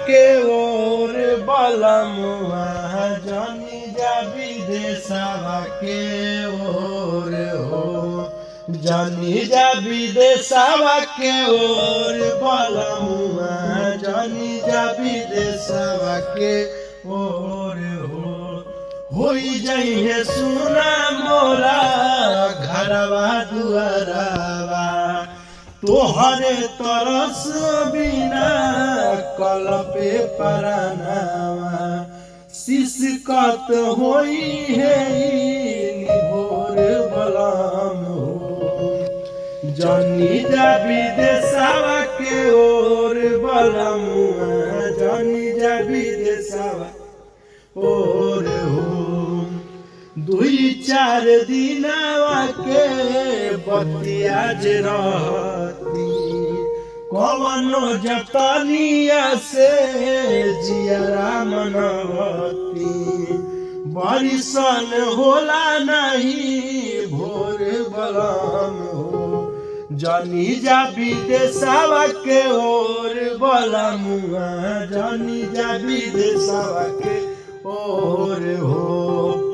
के ओर बलमुआ जानी जा विदेशवा के ओर हो जानी जा विदेशवा के ओर बलमुआ जानी जा विदेशवा के ओर होई जाइए सुना मोरा घरवा दुआरवा तोहरे तरस बिना कलपे परनावा सिसकत होई है निभोर बलम हो जानी जा विदेशवा के ओर बलमुआ जानी जा विदेशवा ओर हो दुई चार दिनवा के बतिया जे रहती कवनो जतनिया से जियरा मनवती बरिसन होला नहीं भोर बलम हो जानी जा विदेशवा के ओर बलमुआ जानी जा विदेशवा के ओर हो।